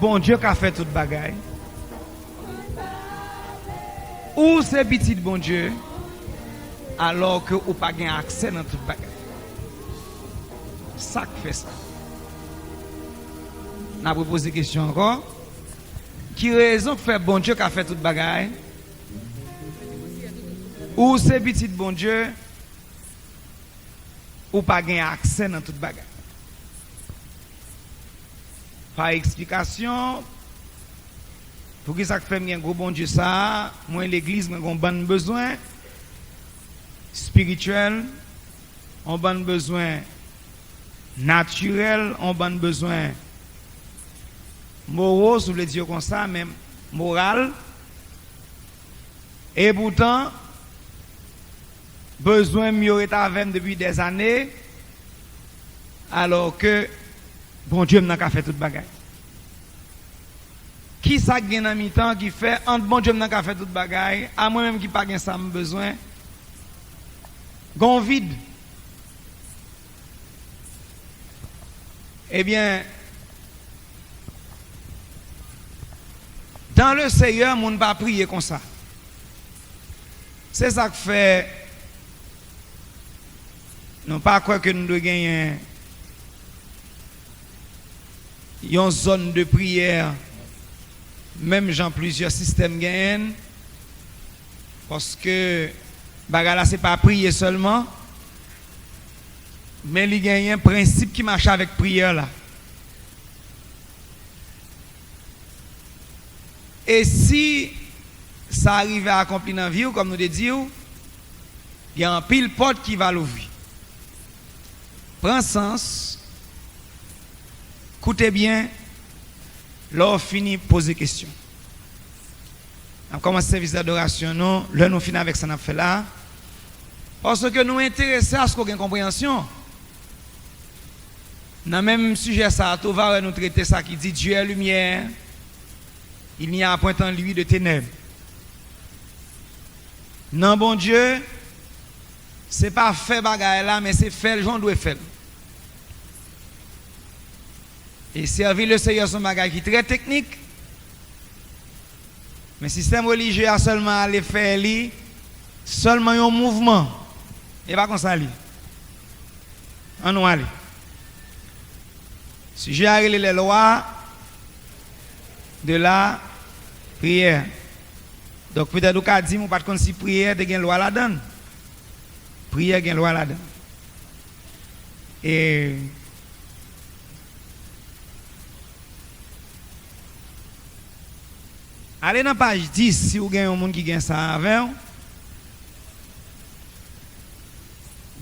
bon Dieu qui a fait toute bagaille. Ou c'est petit bon Dieu alors que ou pas gain accès dans toute bagaille. Ça qui fait ça. On a posé question encore. Qui raison que fait bon Dieu qui a fait toute bagaille? Ou c'est petit bon Dieu ou pas gain accès dans toute bagaille. Par explication, pour que ça fait un gros bon Dieu ça, moi l'église m'a bon besoin spirituel, on bon besoin naturel, on bon besoin moraux, si vous voulez dire comme ça, même moral. Et pourtant, besoin mieux est avec depuis des années, alors que bon Dieu n'a pas fait toute bagaille. Qui ça gagne dans mi-temps qui fait entre bon Dieu n'a pas fait toute bagaille, à moi-même qui pas gagne ça besoin, gon vide. Eh bien, dans le Seigneur, on ne va pas prier comme ça. C'est ça que fait. Non pas quoi que nous devons gagner une zone de prière, même dans plusieurs systèmes gagnent, parce que bagala c'est pas prier seulement, mais il y a un principe qui marche avec prière là. Et si ça arrive à accomplir dans la vie, comme nous le disons, il y a un pile porte qui va l'ouvrir. Prends sens, écoutez bien, là fini poser question. On commence le service d'adoration, là nous finissons avec ça qu'on fait là. Parce que nous intéressons à ce qu'on ait une compréhension. Dans le même sujet, ça, tout va nous traiter ça qui dit Dieu est lumière, il n'y a point en lui de ténèbres. Non, bon Dieu, c'est pas faire bagaille là, mais c'est faire le genre doit faire. Et servir le Seigneur son bagaille qui est très technique. Mais le système religieux a seulement aller faire seulement un mouvement. Et pas comme ça aller. On nous aller. Si j'ai arrêté les lois de la prière. Donc peut-être qu'on dit mon pas de si prière de gain loi là-dedans. Prière gain loi là-dedans. Et allez dans page 10 si vous avez un monde qui gagne ça avec.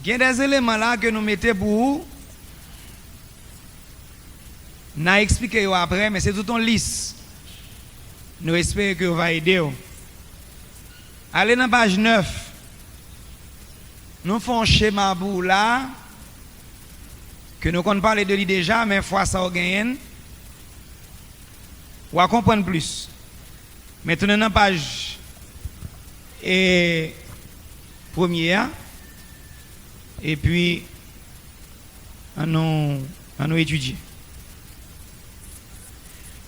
Il y a des éléments là que nous mettons pour vous. Nous allons expliquer après, mais c'est tout en liste. Nous espérons que vous va aider. Allez dans page 9. Nous faisons un schéma pour là, que nous comptons parler de lui déjà, mais fois ça, on gagne. On va comprendre plus. Maintenant, dans page première, et puis, on nous étudier.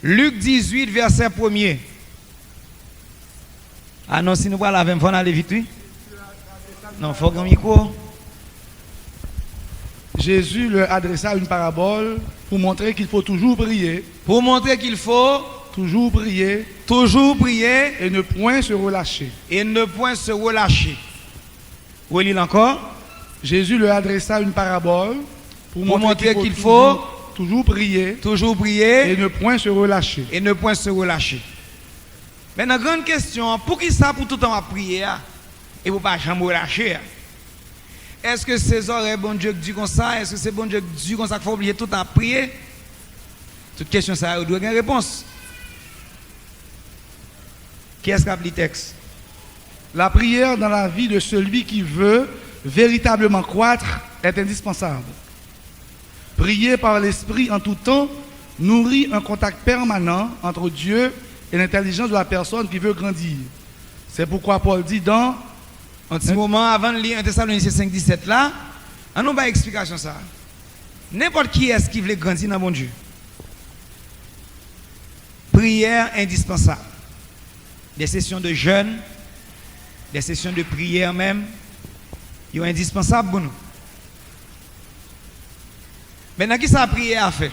Luc 18, verset 1er. Ah non, si nous parlons avec vous, on aller vite, oui? Non, il faut un micro. Jésus leur adressa une parabole pour montrer qu'il faut toujours prier. Pour montrer qu'il faut toujours prier et ne point se relâcher. Et ne point se relâcher. Vous lisez encore? Jésus leur adressa une parabole pour montrer qu'il faut toujours prier et ne point se relâcher. Et ne point se relâcher. Maintenant, grande question, pour qui ça pour tout le temps à prier et pour pas jamais relâcher? Est-ce que c'est oreilles bon Dieu qui dit comme ça? Est-ce que c'est bon Dieu qui dit comme ça qu'il faut oublier tout le temps à prier? Toute question ça doit avoir une réponse. Qui est-ce qui a le texte? La prière dans la vie de celui qui veut véritablement croître est indispensable. Prier par l'Esprit en tout temps nourrit un contact permanent entre Dieu et l'intelligence de la personne qui veut grandir. C'est pourquoi Paul dit dans un petit moment avant de lire 1 Thessaloniciens 5:17 là, on n'a pas explication ça. N'importe qui est-ce qui veut grandir dans mon Dieu. prière indispensable. Des sessions de jeûne, des sessions de prière même, ils sont indispensables pour nous. Maintenant, qui ça a prié à faire?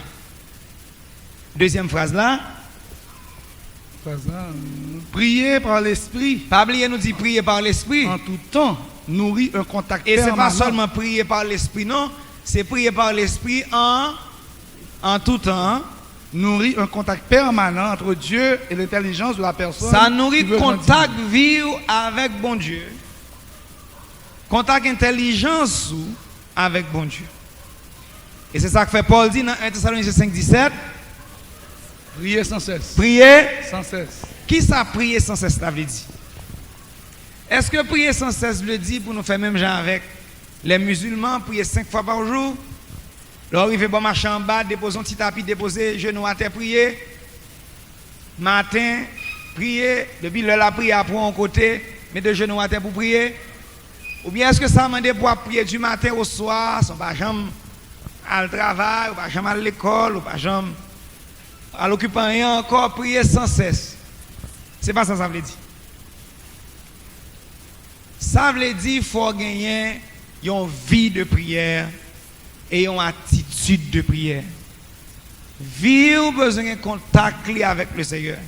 Deuxième phrase là. Prier par l'esprit. Pas oublier nous dit prier par l'esprit. En tout temps, nourrit un contact Et permanent. c'est pas seulement prier par l'esprit, non. C'est prier par l'esprit en tout temps. Nourrit un contact permanent entre Dieu et l'intelligence de la personne. Ça nourrit qui veut contact grandir. vivre avec bon Dieu. Contact intelligence avec bon Dieu. Et c'est ça que fait Paul dit dans 1 Thessaloniciens 5, 17. Prier sans cesse. Prier. Sans cesse. Qui ça prier sans cesse, ça veut dire? Est-ce que prier sans cesse veut dire pour nous faire même genre avec les musulmans, prier 5 fois par jour? Là, il fait bon marcher en bas, déposer un petit tapis, déposer genou à terre, prier. Matin, prier. Depuis l'heure la prière pour un côté, mettre genoux à terre pour prier. Ou bien est-ce que ça m'a demandé pour prier du matin au soir, sans pas jamais à le travail, ou pas jamais à l'école, ou pas jamais à l'occupant rien encore, prier sans cesse. C'est pas ça que ça veut dire. Ça veut dire qu'il faut gagner une vie de prière et une attitude de prière. Vivre besoin de contact avec le Seigneur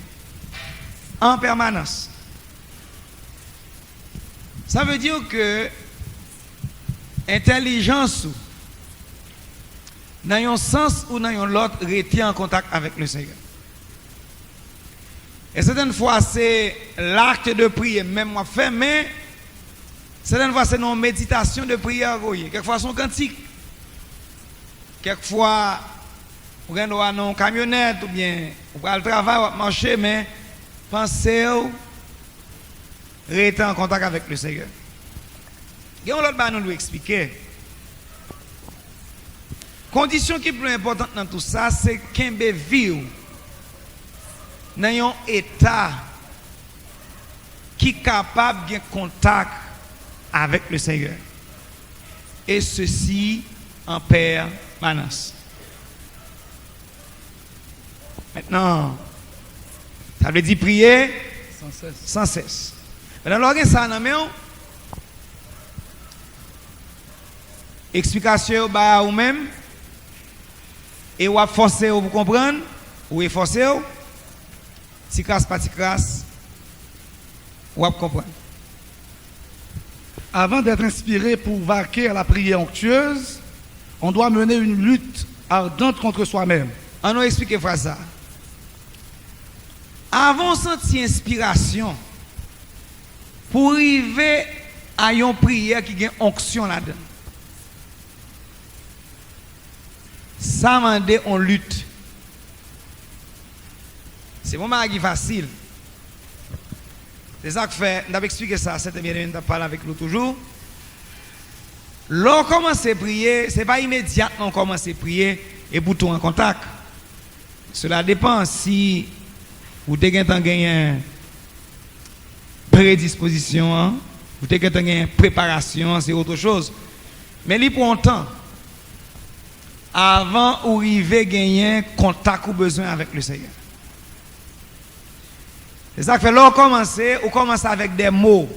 en permanence. Ça veut dire que intelligence, dans un sens ou dans l'autre, retient en contact avec le Seigneur. Et certaines fois, c'est l'acte de prière, même moi fait, mais certaines fois, c'est une méditation de prière. Quelquefois, c'est un cantique. Quelquefois, vous allez dans une camionnette ou bien vous allez au travail, vous marcher, mais pensez rester en contact avec le Seigneur. Et on l'autre nous expliquer. Condition qui est plus importante dans tout ça, c'est qu'un vivre dans un état qui est capable de contact avec le Seigneur. Et ceci en permanence. Maintenant, ça veut dire prier Sans cesse. sans cesse. Maintenant, lorsque ça n'a pas explication ou même, et ou forcer vous comprendre, ou forcer, si crasse pas si crasse, ou comprendre. Avant d'être inspiré pour vaquer à la prière onctueuse, on doit mener une lutte ardente contre soi-même. On nous explique ça. Avant de sentir inspiration, pour arriver à une prière qui a une onction là-dedans, ça m'a dit on lutte. C'est mon mari facile. C'est ça que fait, on a expliqué ça, c'était bien, on a parlé avec nous toujours. Lorsqu'on commence à prier, ce n'est pas immédiatement qu'on commence à prier et pour tout en contact. Cela dépend si vous avez une prédisposition, vous avez une préparation, c'est autre chose. Mais il prend un temps avant d'arriver à gagner contact ou besoin avec le Seigneur. C'est ça que fait là, on commence avec des mots,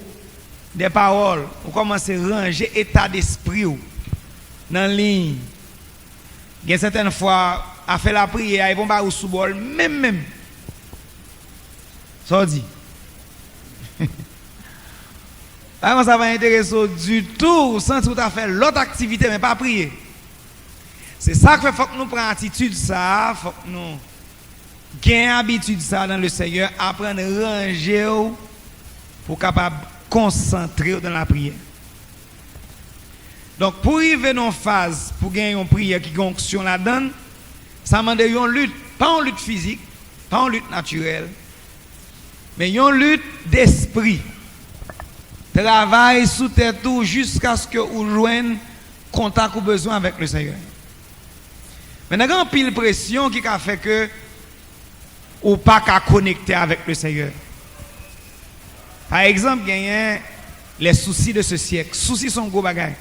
des paroles, on commence à ranger l'état d'esprit dans la ligne. Il y a certaines fois, à faire la prière, ils vont pas au sous-bol, même. Ça dit. Ça va intéresser du tout, sans tout à fait l'autre activité, mais pas prier. C'est ça qu'il faut que nous prenions attitude, ça, faut que nous gagnons habitude ça dans le Seigneur, apprendre à ranger pour capable concentrer dans la prière. Donc, pour arriver dans une phase, pour gagner une prière qui a une onction là-dedans, ça demande une lutte, pas une lutte physique, pas une lutte naturelle, mais une lutte d'esprit. Travail sous tête tout jusqu'à ce que vous joignez contact ou besoin avec le Seigneur. Maintenant, il y a une pile pression qui a fait que ou pas qu'à connecter avec le Seigneur. Par exemple, il y a les soucis de ce siècle. Soucis sont gros bagages.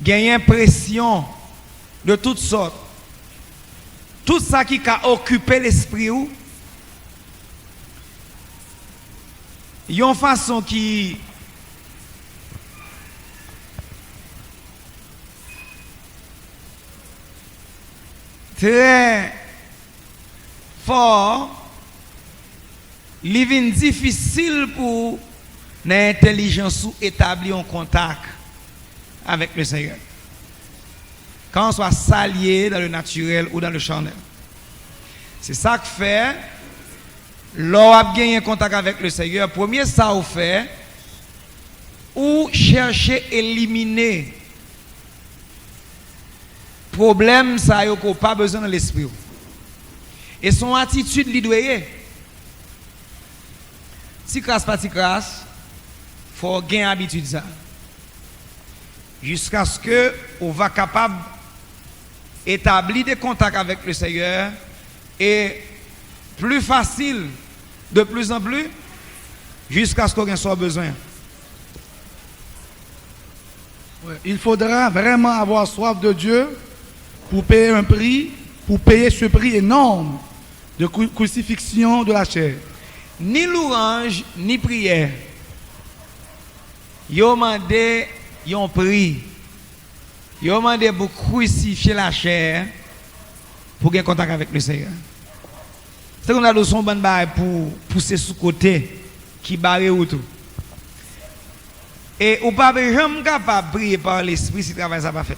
Il y a une pression de toutes sortes. tout ça qui a occupé l'esprit ou, il y a une façon qui très fort, il est difficile pour l'intelligence établir un contact avec le Seigneur. Quand on soit s'allier dans le naturel ou dans le charnel. C'est ça que fait, lorsqu'on a gagné contact avec le Seigneur, premier ça vous fait, ou chercher à éliminer problème ça yo ko pas besoin de l'esprit. Et son attitude li doye. Si crasse pas si crasse, faut gagner habitude ça. Jusqu'à ce que on va capable établir des contacts avec le Seigneur et plus facile de plus en plus jusqu'à ce qu'on soit besoin. Ouais, il faudra vraiment avoir soif de Dieu pour payer un prix, pour payer ce prix énorme de crucifixion de la chair. Ni louange, ni prière. Yo mandé yon prix. Yo mandé pour crucifier la chair pour gagner contact avec le Seigneur. C'est qu'on a de son bon bail pour pousser sous côté qui barre ou tout. Et ou pas jamais capable de prier par l'esprit si le travail ça pas fait.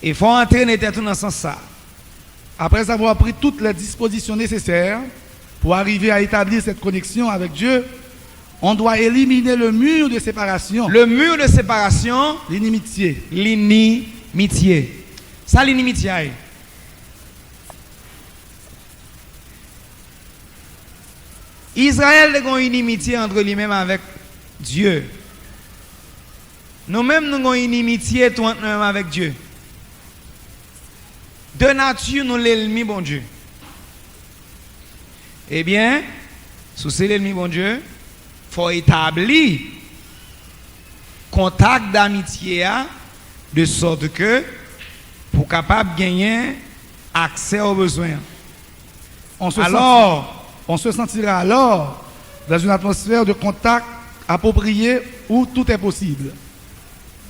Il faut entraîner tout dans ce sens ça. Après avoir pris toutes les dispositions nécessaires pour arriver à établir cette connexion avec Dieu, on doit éliminer le mur de séparation. Le mur de séparation, l'inimitié. L'inimitié. Ça l'inimitié. Israël a une inimitié entre lui-même avec Dieu. Nous-mêmes, nous avons une inimitié avec Dieu. De nature, nous l'ennemi, bon Dieu. Eh bien, sous c'est l'ennemi, bon Dieu, il faut établir contact d'amitié de sorte que pour capable gagner accès aux besoins. On se sentira alors dans une atmosphère de contact approprié où tout est possible.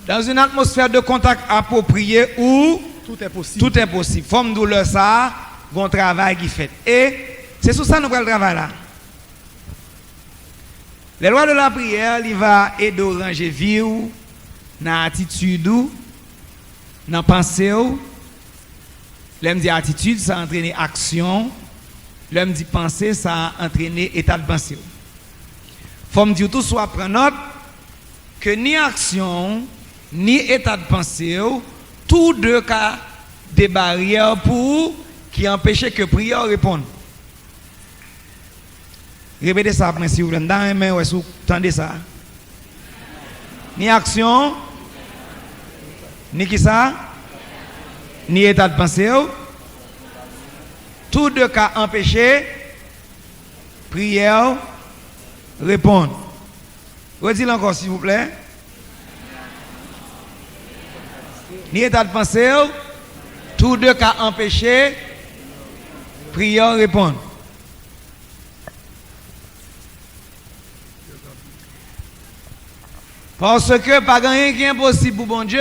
Dans une atmosphère de contact approprié où tout est possible. Tout est possible. Forme douleur ça, bon travail qui fait. Et c'est sur ça que nous prenons le travail là. Les lois de la prière, il va aider à ranger vie, dans l'attitude, dans la pensée. L'homme dit attitude, ça entraîne action. L'homme dit pensée, ça entraîne état de pensée. Faut me dire tout soit prendre note que ni action, ni état de pensée, tous deux cas des barrières pour qui empêchent que prière réponde. Répétez ça après si vous voulez. Dans les mains, vous entendez ça. Ni action, ni qui ça, ni état de pensée. Tous deux cas empêchés, prière, répondre. Redites encore s'il vous plaît. Ni état de pensée, tous deux cas empêchés, prière, répondre. Parce que pas rien qui est impossible pour bon Dieu.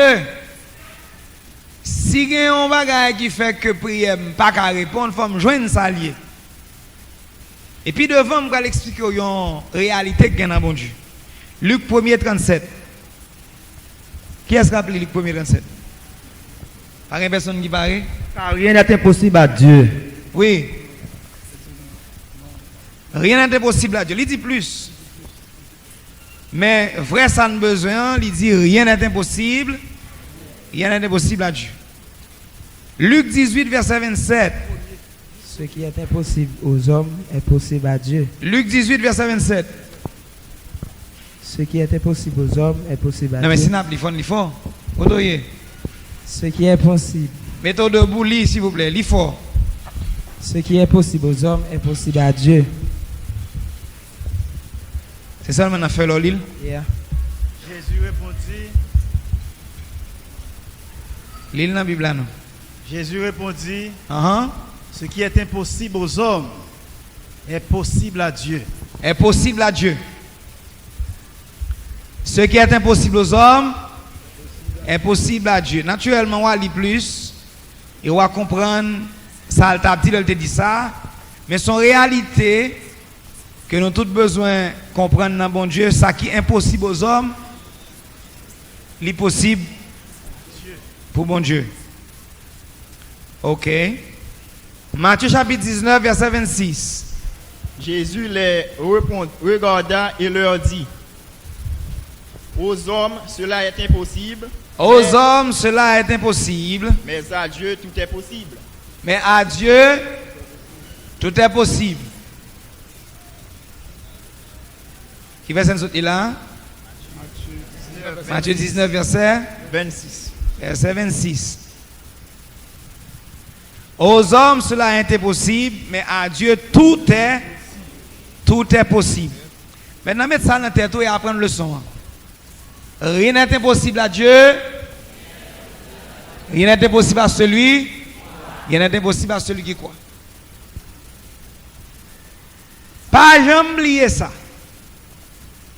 Si il y a un bagage qui fait que prière pas qu'à répondre, il faut me joindre ça lié. Et puis devant, je vais expliquer une réalité qui est dans bon Dieu. Luc 1er 37. Qui est-ce qui a appelé Luc 1er 37? Pas une personne qui parle? Car rien n'est impossible à Dieu. Oui. Rien n'est impossible à Dieu. Il dit plus. Mais vrai, ça n'a besoin. Il dit rien n'est impossible. Rien n'est impossible à Dieu. Luc 18, verset 27. Ce qui est impossible aux hommes est possible à Dieu. Luc 18, verset 27. Ce qui est impossible aux hommes est possible à Non, mais Dieu. c'est il faut. Odoye. Ce qui est possible. Mettez debout, lit, s'il vous plaît. Lit fort. Ce qui est possible aux hommes est possible à Dieu. C'est ça qu'on a fait l'île. Yeah. Jésus répondit. L'île dans la Bible, non? Jésus répondit, Uh-huh. ce qui est impossible aux hommes est possible à Dieu. Est possible à Dieu. Ce qui est impossible aux hommes est possible à Dieu. Naturellement, on va lire plus et on va comprendre ça, elle te dit ça, mais son réalité que nous avons tous besoin de comprendre dans bon Dieu, ça qui est impossible aux hommes, est possible pour bon Dieu. Ok. Matthieu chapitre 19, verset 26. Jésus les regarda et leur dit, aux hommes, cela est impossible, Aux hommes, cela est impossible, mais à Dieu, tout est possible. mais à Dieu, tout est possible. Qui verset nous sortir là? Matthieu 19, verset 26. 26. Aux hommes, cela est impossible, mais à Dieu, tout est possible. Maintenant, mettez ça dans la tête et apprendre le leçon. Rien n'est impossible à Dieu. Rien n'est impossible à celui. Rien n'est impossible à celui qui croit. Pas jamais oublier ça.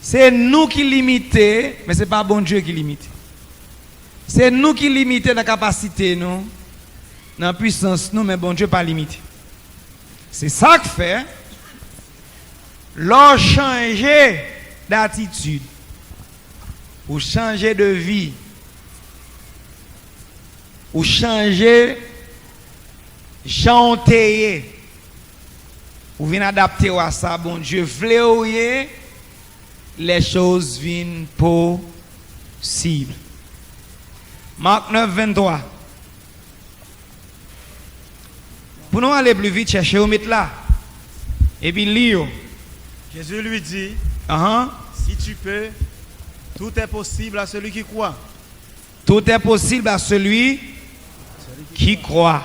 C'est nous qui limitons, mais ce n'est pas bon Dieu qui limite. C'est nous qui limitons dans la capacité, nous, dans la puissance, nous, mais bon Dieu pas limité. C'est ça que fait. L'on changer d'attitude, ou changer de vie, ou changer chanter, ou venir adapter à ça, bon Dieu, vouloir les choses viennent possibles. Marc 9, 23. Pour nous aller plus vite, chercher au mettre là. Et puis lire. Jésus lui dit, Uh-huh. si tu peux, tout est possible à celui qui croit. Tout est possible à celui qui croit.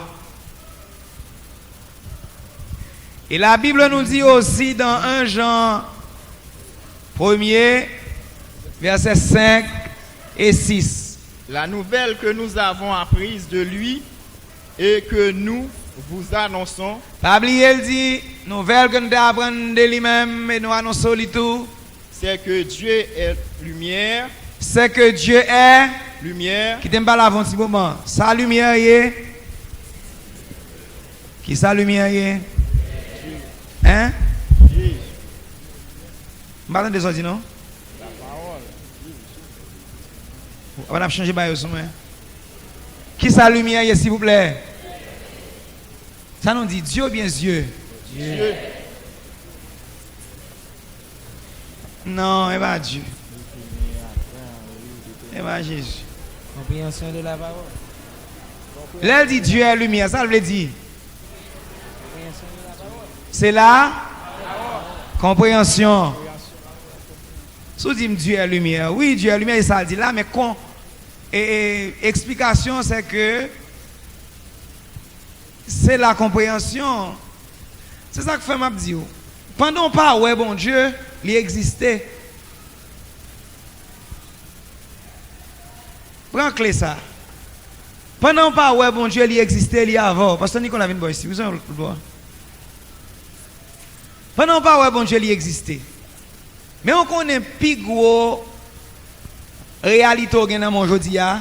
Et la Bible nous dit aussi dans 1 Jean 1er, versets 5 et 6. La nouvelle que nous avons apprise de lui et que nous vous annonçons, Pas oublier, elle dit, nouvelle que nous apprenons de lui-même et nous annonçons tout, c'est que Dieu est lumière, c'est que Dieu est, lumière, qui t'aime pas là avant un petit moment, sa lumière y est, qui sa lumière y est, hein? Dieu. Je ne sais pas si non? On va changer de son. Qui sa lumière y est, s'il vous plaît? Ça nous dit Dieu ou bien Dieu? Dieu. Non, et pas Dieu. Et pas Jésus. Compréhension de la parole. Là, elle dit Dieu est lumière, ça veut dire. C'est la compréhension. Si vous dites Dieu est lumière, oui, Dieu est lumière, ça le dit là, mais explication, c'est que c'est la compréhension. C'est ça que fait m'a dit. Pendant pas, ouais, bon Dieu, il existait. Prends clé ça. Pendant pas, ouais, bon Dieu, il existait, il y a avant. Parce que nous avons une ici. Vous avez le droit. Pendant pas, ouais, bon Dieu, il existait. Mais on connaît plus gros réalité au dans mon jodi a.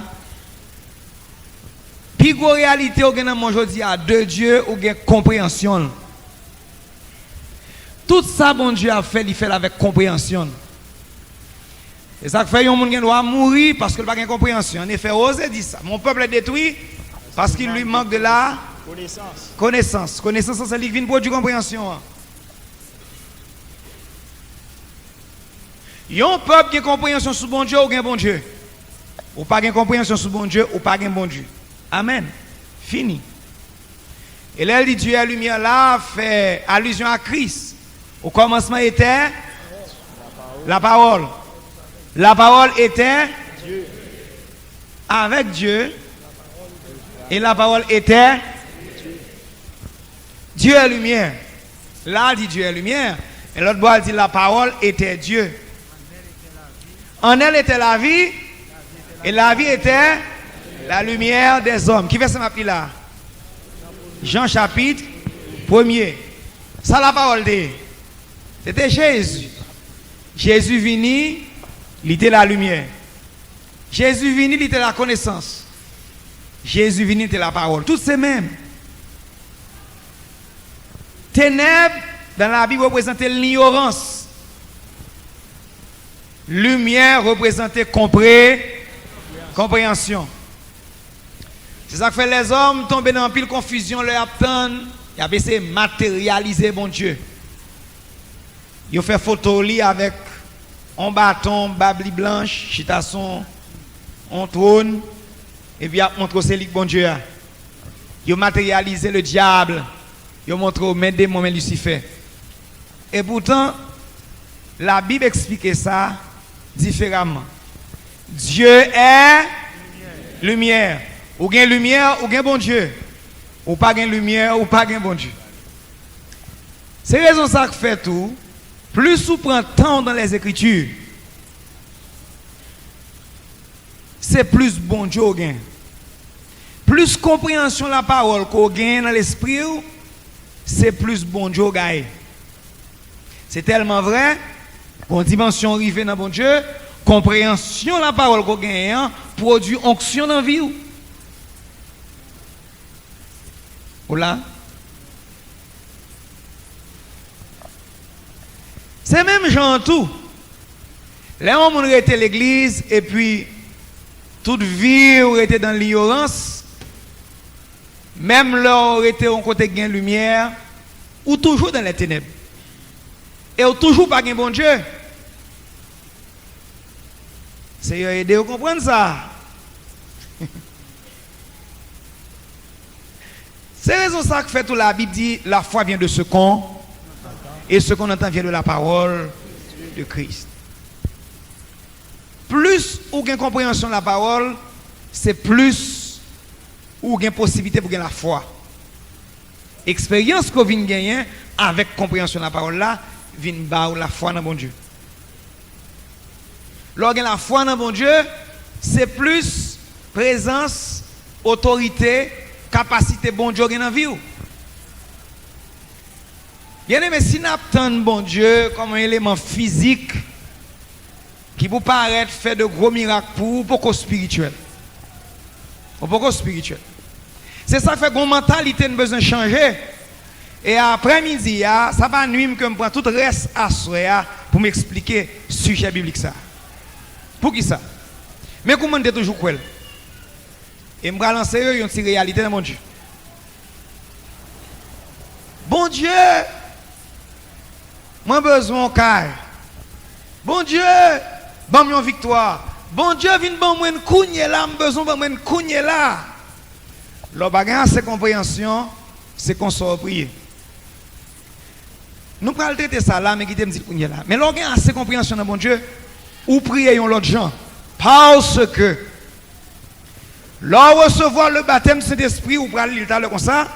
Plus gros réalité au dans mon jodi a de Dieu ou gen compréhension. Tout ça bon Dieu a fait, il fait avec compréhension. Et ça fait un monde qui doit mourir parce qu'il n'a pas de compréhension. En effet, osez dire ça. Mon peuple est détruit parce qu'il lui manque de la connaissance. Connaissance, c'est ce qui vient produire compréhension. Yon peuple qui a compréhension sur bon Dieu ou gen bon Dieu. Ou pas gen compréhension sur bon Dieu ou pas gen bon Dieu. Amen. Fini. Et là, il dit Dieu est lumière là, fait allusion à Christ. Au commencement était la parole. La parole était Dieu. avec Dieu. Et la parole était Dieu est lumière. Là, il dit Dieu est lumière. Et l'autre bois dit la parole était Dieu. En elle était la vie, et la vie était la lumière des hommes. Qui fait ça m'appeler là? Jean chapitre 1er. Ça la parole de. C'était Jésus. Jésus vini, il était la lumière. Jésus vini, il était la connaissance. Jésus vini, il était la parole. Toutes ces mêmes. Ténèbres, dans la Bible, représentait l'ignorance. Lumière représentait compréhension. C'est ça que fait les hommes tomber dans pile confusion, leur attendre, ils ont essayé de matérialiser bon Dieu. Ils ont fait photo avec un bâton, babli blanche, chitasson, un trône, et puis ils ont montré c'est bon Dieu. Ils ont matérialisé le diable. Ils ont montré au maître démon Lucifer. Et pourtant, la Bible explique ça différemment. Dieu est lumière. Ou gain lumière, ou gain bon Dieu. Ou pas gain lumière, ou pas gain bon Dieu. C'est raison ça que fait tout. Plus on prend temps dans les Écritures, c'est plus bon Dieu au gain. Plus compréhension de la parole qu'on gagne dans l'esprit, c'est plus bon Dieu au gain. C'est tellement vrai, qu'on dimension arrivée dans bon Dieu, compréhension de la parole qu'on gagne produit onction dans la vie. Voilà. C'est même genre tout. Les hommes ont été l'église et puis toute vie ont été dans l'ignorance. Même là, ont été en côté de lumière ou toujours dans les ténèbres. Et ou toujours pas de bon Dieu. C'est aider à comprendre ça. C'est raison ça que fait tout la Bible dit la foi vient de ce qu'on et ce qu'on entend vient de la parole de Christ. Plus ou gain compréhension de la parole, c'est plus ou gain possibilité pour gagner la foi. Expérience qu'on vient gagner avec compréhension de la parole là, vient ba la foi dans bon Dieu. Lorsque la foi dans bon Dieu, c'est plus présence, autorité, capacité bon Dieu dans la vie. Bien aimé, si nous attendons bon Dieu comme un élément physique qui peut paraître faire de gros miracles pour spirituel. Pour spirituel. C'est ça qui fait que mon mentalité a besoin de changer. Et après-midi, ça va nuire que je prends tout le reste à soi pour m'expliquer le sujet biblique. Ça. Pour qui ça? Mais comment je toujours quoi? Et je vais lancer une petite réalité dans mon Dieu. Bon Dieu, moi besoin de caille. Bon Dieu, bon une victoire. Bon Dieu, viens bon moi une cougne là, besoin bon moi une cougne là. Le bagage c'est compréhension, c'est qu'on soit prier. Nous allons traiter ça là, mais qui te me dit cougne là. Mais l'organe a assez compréhension dans bon Dieu, ou prier l'autre gens. Parce que lors recevoir le baptême de Saint-Esprit, ou pour lire comme ça,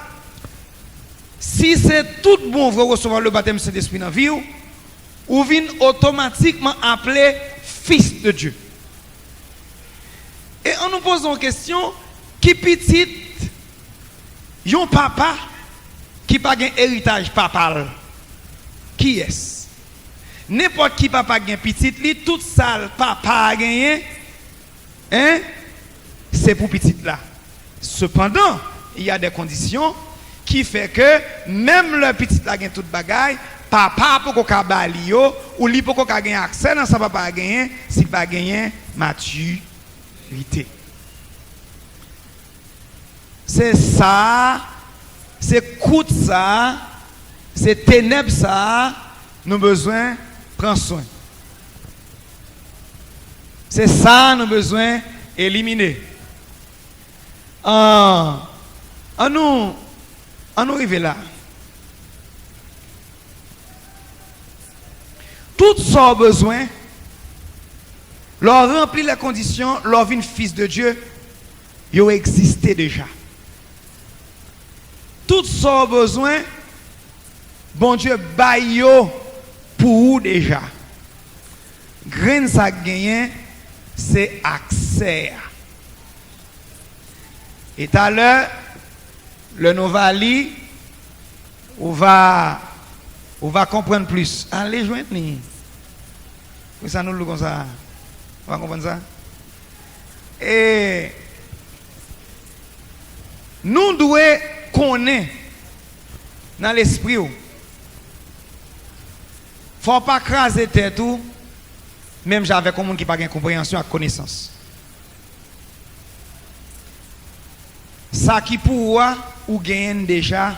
si c'est tout bon vous recevoir le baptême de Saint-Esprit dans la vie, ou vient automatiquement appelé fils de Dieu. Et on nous pose une question, qui petit, yon papa, qui pas un héritage papal, qui est-ce? N'importe qui papa a un petit, li, tout ça papa a gagné, hein? C'est pour petit là. Cependant, il y a des conditions qui fait que même le petit là gagne toute bagaille, papa pour qu'on bali yo ou li pour qu'on gagne accès dans sa papa gagner s'il pas gagner maturité. C'est ça, c'est coûte ça, c'est ténèbres ça, nous besoin prendre soin. C'est ça nous besoin éliminer. En nous arriver là. Tout ça besoin, leur remplir les conditions, leur vie fils de Dieu, ils ont existé déjà. Tout ça besoin, bon Dieu baille pour vous déjà. Grain ça gagné, c'est accès. Et à l'heure, le Novali, on va comprendre plus. Allez, joindre-nous. Ça nous le comme ça. On va comprendre ça. Et nous devons connaître dans l'esprit. Il ne faut pas craser tête tout, même j'avais comme qui n'a pas de compréhension et connaissance. Ça qui pour ou gagne déjà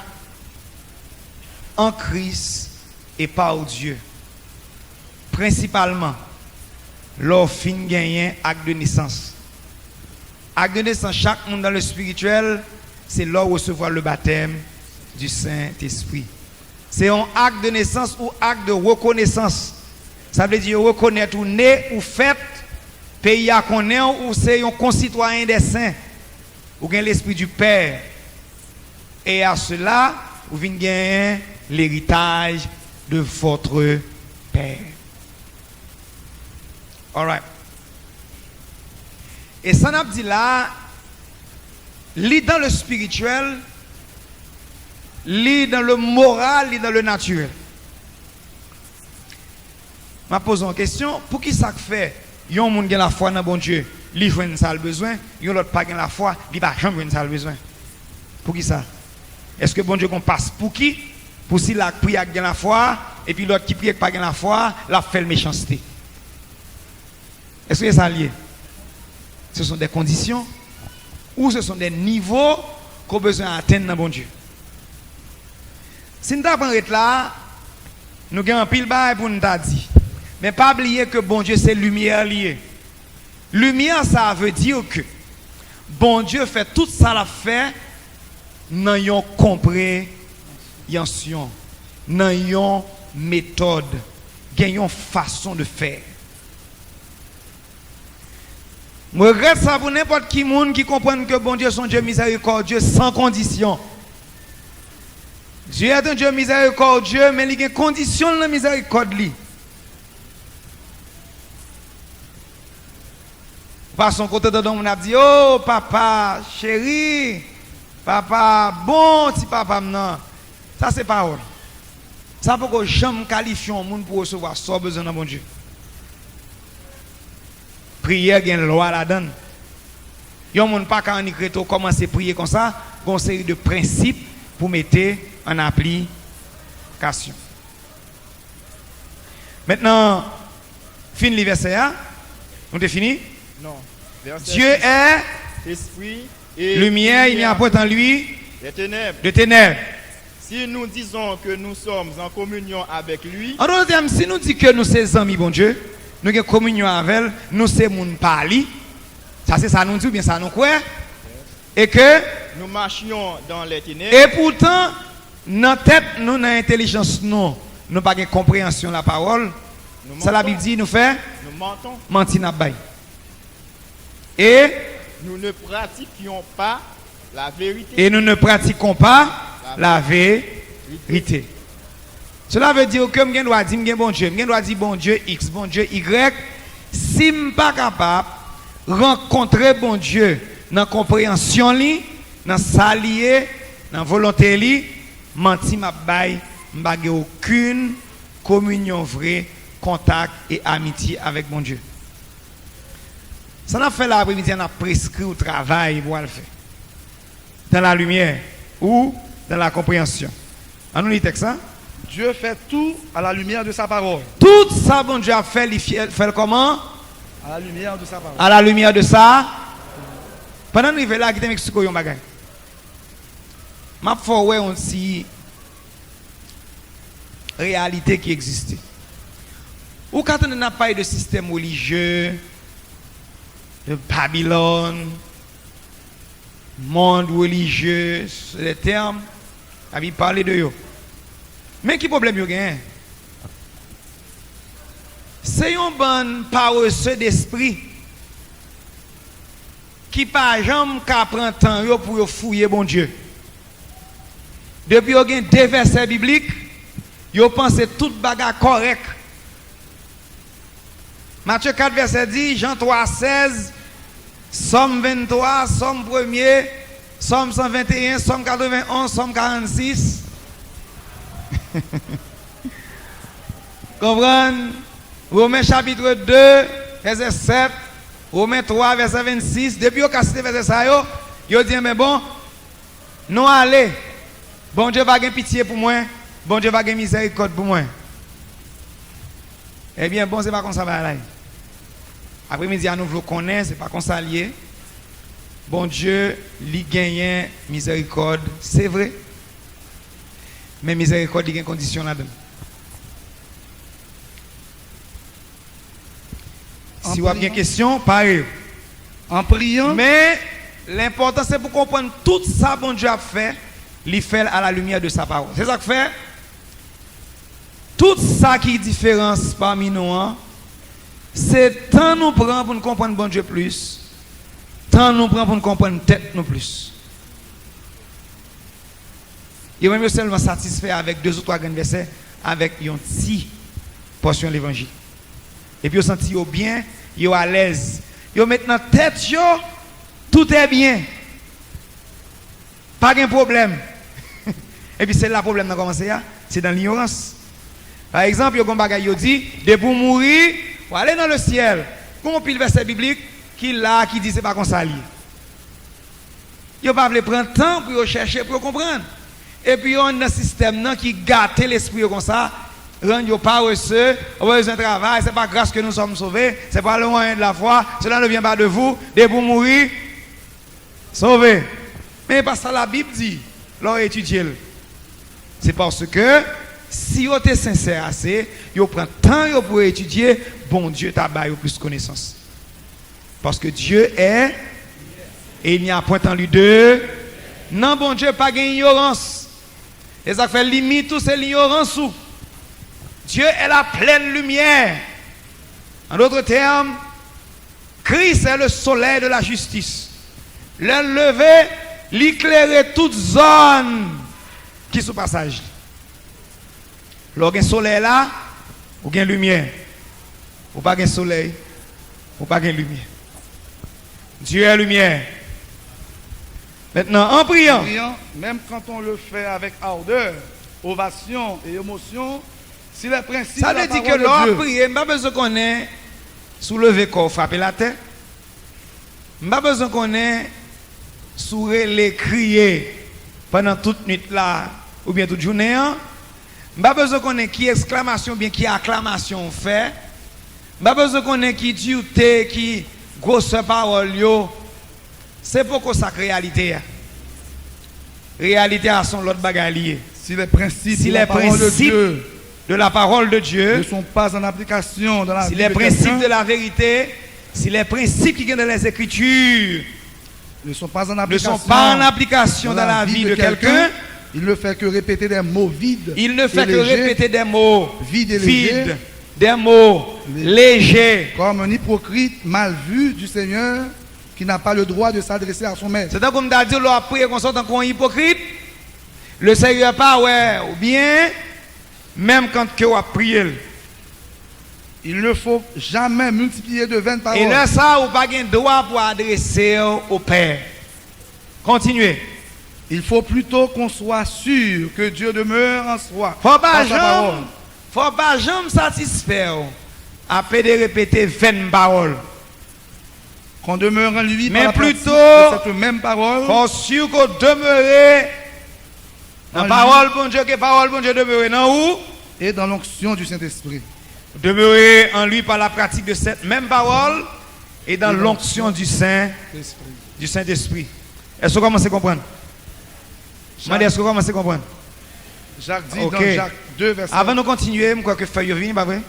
en Christ et par Dieu. Principalement, leur fin gagne acte de naissance. Acte de naissance, chaque monde dans le spirituel, c'est là où recevoir le baptême du Saint-Esprit. C'est un acte de naissance ou acte de reconnaissance. Ça veut dire reconnaître ou né ou fait, pays à connaître ou c'est un concitoyen des saints. Ou gagne l'esprit du Père. Et à cela, vous venez gagner l'héritage de votre Père. All right. Et ça n'a dit là, lit dans le spirituel, lit dans le moral, lit dans le naturel. Je pose une question, pour qui ça fait? Yon moun gen la foi dans bon Dieu, li jwenn ça le besoin, yon l'autre pas gen la foi, li pas jamais jwenn ça le besoin. Pour qui ça? Est-ce que bon Dieu qu'on passe pour qui? Pour si la prie avec la foi et puis l'autre qui prie avec pas la foi, la fait le méchanceté. Est-ce que c'est ça lié? Ce sont des conditions ou ce sont des niveaux qu'on a besoin d'atteindre dans bon Dieu. Si nous avons là, nous avons un pile bail pour nous dire. Mais pas oublier que bon Dieu c'est lumière liée. Lumière ça veut dire que bon Dieu fait tout ça l'a fait dans une compréhension, dans une méthode, dans une façon de faire. Je regrette ça pour n'importe qui monde qui comprenne que bon Dieu est un Dieu miséricordieux sans condition. Dieu est un Dieu miséricordieux, mais il y a des conditions de la miséricorde. Par son côté de l'homme, on a dit, oh papa, chéri, papa, bon petit papa, non. Ça c'est parole. Ça pour que jamais qualifier un monde pour recevoir ça besoin de bon Dieu. Prière, il y a une loi là-dedans. Il n'y a pas qu'à commencer à prier comme ça, il y a une série de principes pour mettre en application. Maintenant, fin le verset, on est fini? Non. Dieu est esprit et lumière, il n'y a point en lui de ténèbres. Si nous disons que nous sommes en communion avec lui, En d'autres termes, si nous disons que nous sommes amis, bon Dieu, nous avons communion avec elle, nous sommes mon parler, ça c'est ça nous dit ou bien ça nous croit, et que nous marchions dans les ténèbres. et pourtant, dans tête, nous dans l'intelligence, nous n'avons pas de compréhension de la parole. Ça la Bible dit, nous fait Nous mentons. mentir n'a bail. Et Nous ne pratiquions pas la vérité. et nous ne pratiquons pas la vérité. Cela veut dire que je dois dire bon Dieu, je dois dire bon Dieu X, bon Dieu Y. Si je ne suis pas capable de rencontrer bon Dieu dans la compréhension, dans sa lié, dans la volonté, menti m'a bail, m'a aucune communion vraie, contact et amitié avec mon Dieu. Ça n'a fait l'après-midi, on a prescrit au travail pour le faire. Dans la lumière ou dans la compréhension. On nous lit texte ça? Dieu fait tout à la lumière de sa parole. Tout ça, bon Dieu a fait, il fait comment? À la lumière de sa parole. À la lumière de ça. Pendant que nous arrivons là, qui m'explique un bagage. Je vais faire une réalité qui existe. Ou quand on n'a pas de système religieux, de Babylone, monde religieux, c'est les termes, la Bible parle de eux. Mais qui problème yo gagne? C'est un bon paresseux d'esprit qui pas jamais qu'à prendre temps yo pour fouiller bon Dieu. Depuis yo gagne deux versets bibliques, yo pense tout bagarre correct. Matthieu 4 verset 10, Jean 3 16, Somme 23, Somme 1er, Somme 121, Somme 91, Somme 46. Comprenez? Romains chapitre 2, verset 7. Romains 3, verset 26. Depuis qu'on a cité verset ça, yo dit, mais bon, non allez. Bon Dieu va avoir pitié pour moi. Bon Dieu va avoir miséricorde pour moi. Eh bien, bon, c'est pas comme ça va aller. Après-midi, à nous voulons connaître, c'est pas comme ça lié. Bon Dieu, lui gagne miséricorde, c'est vrai. Mais miséricorde, il y a une condition là-dedans. Si vous avez une question, pareil. En priant, Mais l'important, c'est pour comprendre tout ça bon Dieu a fait, il fait à la lumière de sa parole. C'est ça que fait. Tout ça qui est différence parmi nous, hein, c'est tant nous prend pour nous comprendre bon Dieu plus, tant nous prend pour nous comprendre tête nous plus. Il est même seulement satisfait avec 2 ou 3 grands versets, avec une petite portion de l'évangile. Et puis, vous sentez bien, vous à l'aise. Vous maintenant tête, tout est bien. Pas de problème. Et puis, c'est là le problème dans commencer, c'est dans l'ignorance. Par exemple, il y a un bagage qui dit, de pour mourir, pour aller dans le ciel. Comment pile verset biblique qui là, qui dit c'est pas comme ça. Vous ne pouvez pas prendre le temps pour chercher, pour comprendre. Et puis, on a un système qui gâte l'esprit comme ça. Rendre pas reçu, on a besoin de travail, c'est pas grâce que nous sommes sauvés, c'est pas le moyen de la foi, cela ne vient pas de vous, de vous mourir, sauvés. Mais parce que la Bible dit, l'on étudie. C'est parce que si vous êtes sincère assez, vous prenez temps pour étudier, bon Dieu t'a donné plus de connaissances. Parce que Dieu est, et il n'y a point en lui de, non bon Dieu pas d'ignorance. Et ça fait limite tout c'est l'ignorance. Dieu est la pleine lumière. En d'autres termes, Christ est le soleil de la justice. Le lever, l'éclairer toute zone qui sous passage. Lorsqu'il y a un soleil là, ou bien lumière. Ou pas de soleil, ou pas de lumière. Dieu est lumière. Maintenant, en priant, même quand on le fait avec ardeur, ovation et émotion, si les principes ça de la veut dire que parole de l'on Dieu, prie, pas besoin qu'on ait soulevé corps, frapper la tête. Pas besoin qu'on ait sourire, crier pendant toute nuit là, ou bien toute journée. Pas besoin qu'on ait qui exclamation, bien qui acclamation fait. Pas besoin qu'on ait qui dureté, qui grosse parole yo. C'est pourquoi ça réalité. Réalité à son l'autre bagalier. si les principes, Si de, la les parole de principes Dieu de la parole de Dieu ne sont pas en application dans la si vie les de principes quelqu'un, de la vérité, si les principes qui viennent dans les Écritures ne sont pas en ne application, sont pas en application dans la vie de quelqu'un, il ne fait que répéter des mots vides. il ne fait et que légers, répéter des mots vides et légers, vides, des mots légers. comme un hypocrite mal vu du Seigneur qui n'a pas le droit de s'adresser à son maître. C'est comme d'être dit, l'on a prié qu'on soit un hypocrite. Le Seigneur pas, ouais, ou bien, même quand on a prié. Il ne faut jamais multiplier de vaines paroles. Et là, ça, ou pas de droit pour adresser au Père. Continuez. Il faut plutôt qu'on soit sûr que Dieu demeure en soi. Faut pas dans sa parole. faut pas jamais satisfaire après de répéter 20 paroles. Qu'on demeure en lui Mais par la pratique plutôt, de cette même parole. Faut sûr qu'on demeure dans En la parole bon Dieu, que parole bon Dieu demeure dans où? Et dans l'onction du Saint-Esprit. Demeurer en lui par la pratique de cette même parole et dans l'onction du Saint-Esprit. Est-ce que vous commencez à comprendre? Est-ce que vous commencez à comprendre? Jacques dit Ok. dans Jacques 2, verset Avant de continuer, je crois que feuille vient, pas vrai?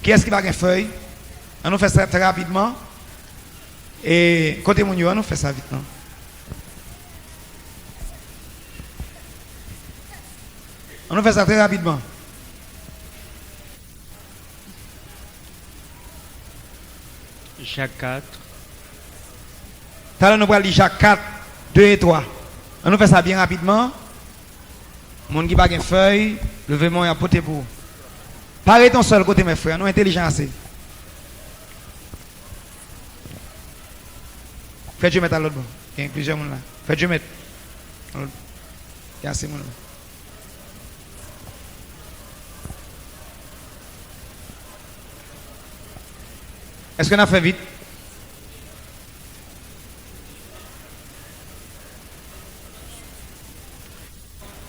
Qui est-ce qui va une feuille? On nous fait ça très rapidement. Et côté mon on nous fait ça vite, non? On nous fait ça très rapidement. Jacques 4. Tout à l'heure, nous allons lire Jacques 4, 2 et 3. On nous fait ça bien rapidement. Mon qui n'a pas de feuille, levez-moi et apportez pour. Parez ton seul côté, mes frères, nous intelligents assez. Faites Dieu mettre à l'autre bout. Il y a plusieurs monde là. Faites Dieu mettre. Cassez mon. Est-ce qu'on a fait vite?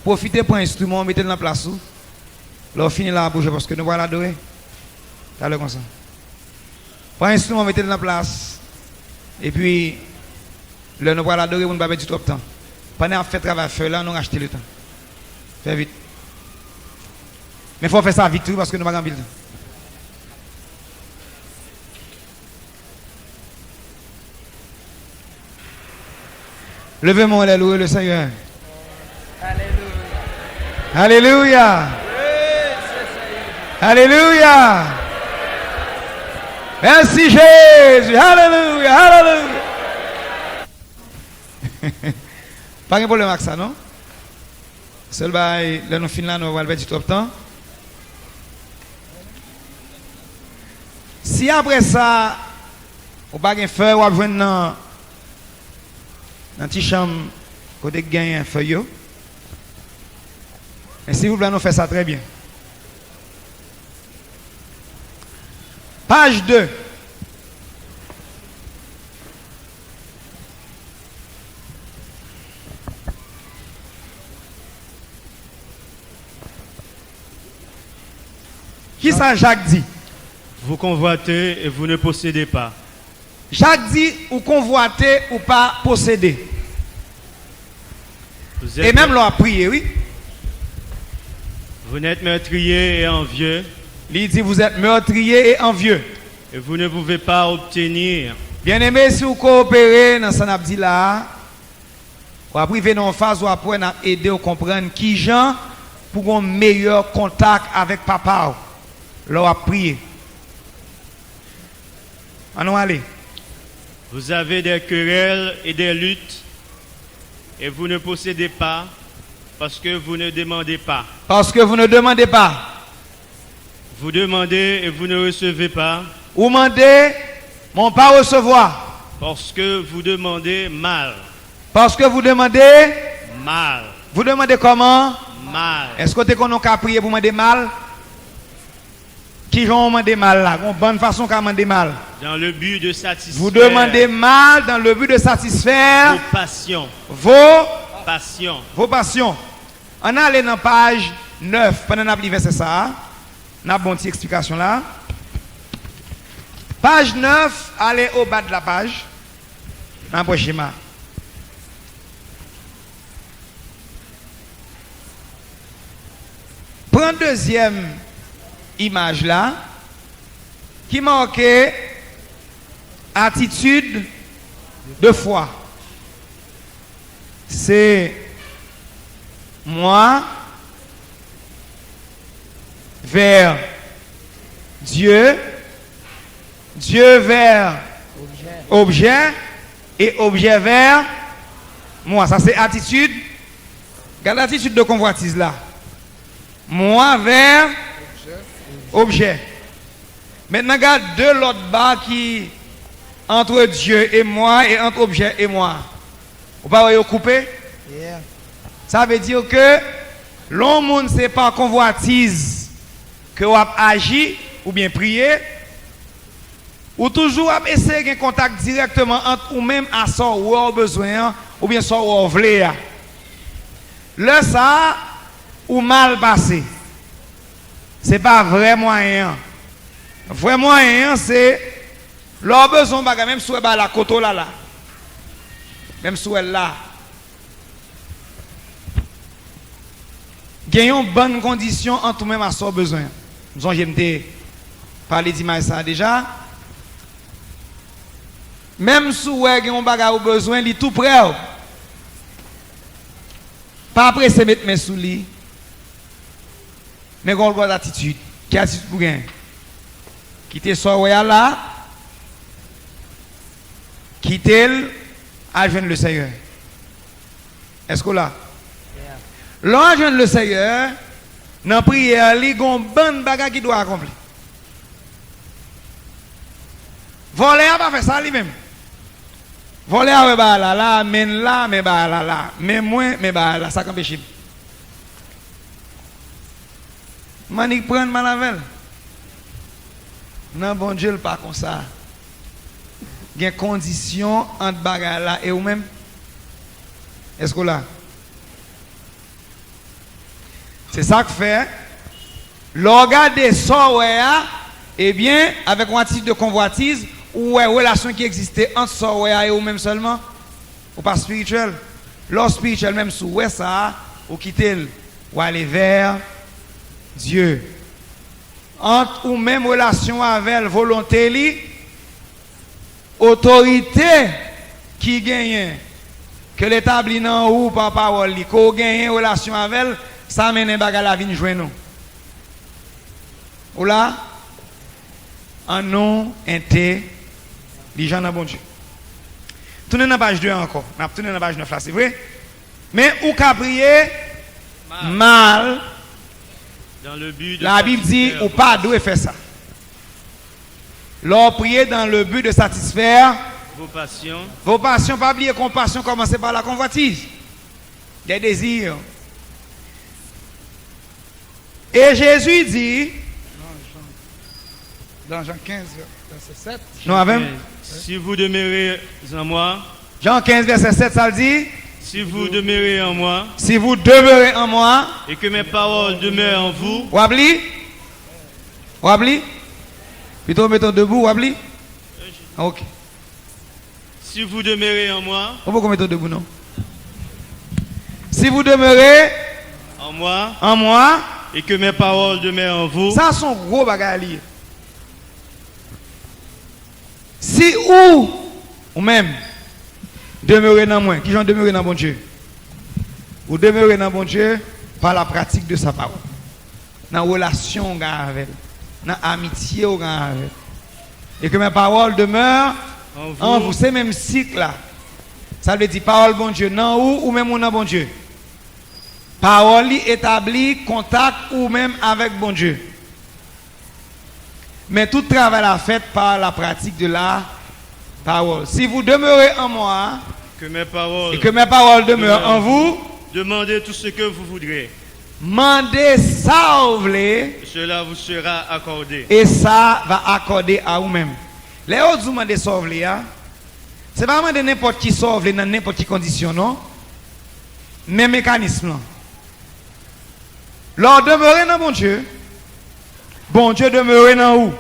Profitez pour l'instrument, mettez-le dans la place. Là, on finit la bouche parce que nous voilà adorer. T'as le comme ça. Prenez l'instrument, mettez-le dans la place. Et puis, là, nous voilà adorer, on ne va pas du tout de temps. Pendant qu'on fait travail feu, là, nous rachetons le temps. Fais vite. Mais il faut faire ça vite parce que nous n'avons pas de temps. Levez-moi, alléluia, le Seigneur. Alléluia. Alléluia. Merci Jésus. Alléluia. Alléluia. Pas de problème avec ça, non? Seul bail, là nous finissons là, nous allons faire du trop de temps. Si après ça, on n'a pas de feu, on va venir dans la petite chambre, côté gagne un feuille. Et si vous voulez, nous faire ça très bien. Page 2. Qui ça Jacques dit? Vous convoitez et vous ne possédez pas. Jacques dit ou convoiter ou pas posséder. Et même l'on a prié, oui. Vous n'êtes meurtrier et envieux. Il dit vous êtes meurtrier et envieux. Et vous ne pouvez pas obtenir. Bien-aimé, si vous coopérez dans ce qu'on a dit là, vous priver dans phase où après nous aider à comprendre qui gens pour un meilleur contact avec papa. Là, on prier. Allons aller. Vous avez des querelles et des luttes. Et vous ne possédez pas parce que vous ne demandez pas. Parce que vous ne demandez pas. Vous demandez et vous ne recevez pas. Vous demandez, mais pas recevoir. Parce que vous demandez mal. Parce que vous demandez Mal. Vous demandez comment? Mal. Est-ce que vous avez prié pour demander mal? Qui vont demander mal là? Une bonne façon qu'à demander mal. Dans le but de satisfaire. Vous demandez mal dans le but de satisfaire vos passions. Vos passions. On a allé dans page 9. Pendant qu'on a lu verset ça, on a une bonne petite explication là. Page 9, allez au bas de la page. Dans le schéma. Prends deuxième image là, qui marquait attitude de foi. C'est moi vers Dieu, Dieu vers objet et objet vers moi. Ça c'est attitude. Regarde l'attitude de convoitise là. Moi vers objet. Maintenant, regarde deux l'autre bas qui entre Dieu et moi et entre objet et moi. Vous pouvez couper? Yeah. Ça veut dire que l'homme ne sait pas convoitise que vous avez agi ou bien prié ou toujours essayer de contact directement entre ou même à ça où vous avez besoin ou bien ça où vous voulez. Là, ça ou mal passé. Ce n'est pas vrai moyen. Vrai moyen, c'est leur besoin, même si vous la côte là. Même si elle là. Gagnons bonne condition en tout même à son besoin. Nous avons parlé d'image ça déjà. Même si vous avez un besoin, il est tout prêt. Pas après se mettre mes sous lit. Mais on a l'attitude. Quelle attitude pour gagner? Quitter son royal là. Quitter à joindre le Seigneur. Est-ce que là? L'on joindre le Seigneur, dans la prière, il y a une bonne bagarre qui doit accomplir. Voler n'a pas fait ça lui-même. Voler à bah là, men là, mais bah là, mais moins, mais bah là, ça qu'empêche. Manik prendre malavel. Non, bon Dieu, pas comme ça. Il y a une condition entre bagarre là et vous-même. Est-ce que là? C'est ça que fait. L'organe des sorts, eh bien, avec un titre de convoitise, ou une relation qui existait entre sorts et vous-même seulement, ou pas spirituel. L'or spirituel, même sous ça, ou quitter, ou aller vers Dieu. Entre ou même relation avec volonté, autorité qui gagne, que l'établit dans ou par parole, qu'on gagne relation avec, ça mène à la vie de joindre nous. Ou là, en non intelligent dans bon Dieu. Tournez dans la page 2 encore. On a tourné dans la page 9 là, c'est vrai. Mais ou qu'a prié mal. Dans le but de La Bible dit ou pas doit faire ça. L'on prier dans le but de satisfaire vos passions. Vos passions, pas oublier compassion, commencez par la convoitise. Des désirs. Et Jésus dit, Dans Jean 15, verset 7. non, avec Si vous demeurez en moi, Jean 15, verset 7, ça le dit, si vous demeurez en moi, si vous demeurez en moi, et que mes paroles demeurent en vous, Wabli, plutôt mettons debout, Wabli. Ok. si vous demeurez en moi, Pourquoi mettons debout, non? Si vous demeurez en moi, et que mes paroles demeurent en vous, ça sont gros bagages. Si ou même demeurer dans moi, qui j'en demeurer dans bon Dieu, ou demeurer dans bon Dieu par la pratique de sa parole, dans la relation avec, dans l'amitié avec, et que mes paroles demeurent en vous. C'est même cycle là. Ça veut dire parole bon Dieu, non ou même dans bon Dieu. Parole établie, contact ou même avec bon Dieu. Mais tout travail est fait par la pratique de la parole. Si vous demeurez en moi, que mes paroles et que mes paroles demeurent en vous, demandez tout ce que vous voudrez. Mandez ça vous voulez, Cela vous sera accordé. et ça va accorder à vous-même. Les autres vous demandez ça vous voulez, c'est pas demander n'importe qui ça vous voulez dans n'importe quelle condition, non? Même mécanisme là. Lors demeurer dans bon Dieu demeurer dans où?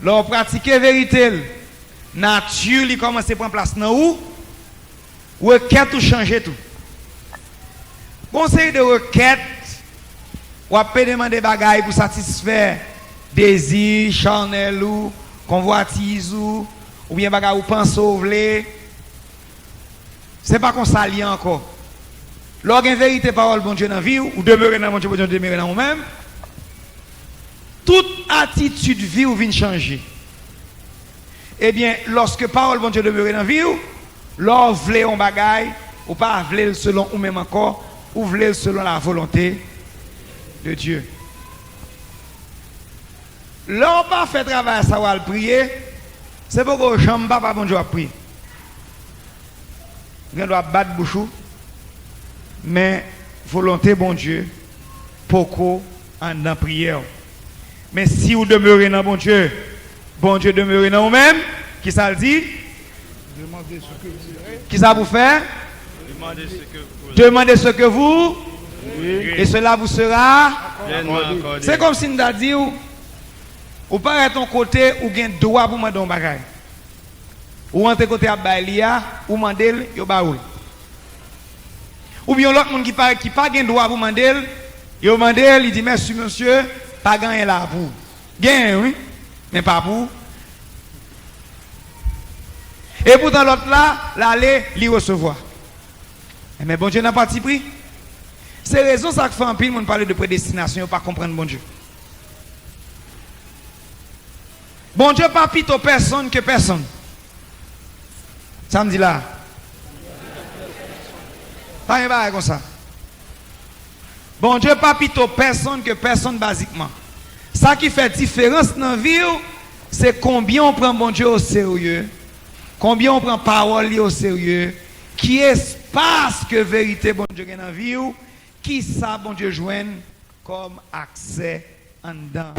Lors pratiquer vérité, nature lui commence à prendre place dans où? Requête ou changer tout. Conseil de requête, ou peut demander des bagailles pour satisfaire désir, charnel ou convoitise ou bien bagaille ou pense ou vle. C'est pas qu'on s'allie encore. Lorsqu'il y a une vérité parole bon Dieu dans la vie, ou demeurer dans mon Dieu, bon Dieu demeurer dans vous-même, toute attitude vie ou vient changer. Eh bien, lorsque parole bon Dieu demeure dans la vie, lorsque vous voulez un bagaille, ou pas voulez selon ou même encore, ou voulez selon la volonté de Dieu. Lorsque pas fait travail, ça va le prier, c'est pourquoi je ne pas bon Dieu à prier. On doit battre bouchou. Mais volonté bon Dieu, pourquoi en dans prière. Mais si vous demeurez dans bon Dieu demeure dans vous-même, qui ça le dit? Demandez ce que vous direz. Qui ça vous fait? Demandez ce que vous et cela vous sera accordé. C'est comme si nous avons dit ou pas à ton côté ou gain droit pour demander un bagage. Ou entre côté à Balia ou mandel yo baoul. Ou bien l'autre monde qui pas gain droit pour demander, yo mandel, il dit merci monsieur, pas gagner là pour. Gain oui, mais pas pour. Et pourtant l'autre là, l'aller lui recevoir. Mais bon Dieu n'a pas de prix. C'est raison ça que fait un pile monde parler de prédestination, pas comprendre bon Dieu. Bon Dieu pas plutôt personne que personne. Ça me dit là. Pas un bail comme ça. Bon Dieu pas plutôt personne que personne basiquement. Ça qui fait différence dans la vie, c'est combien on prend bon Dieu au sérieux Combien on prend parole li au sérieux? Qui espace que vérité bon Dieu gagne dans vie ou qui ça bon Dieu joigne comme accès en dedans.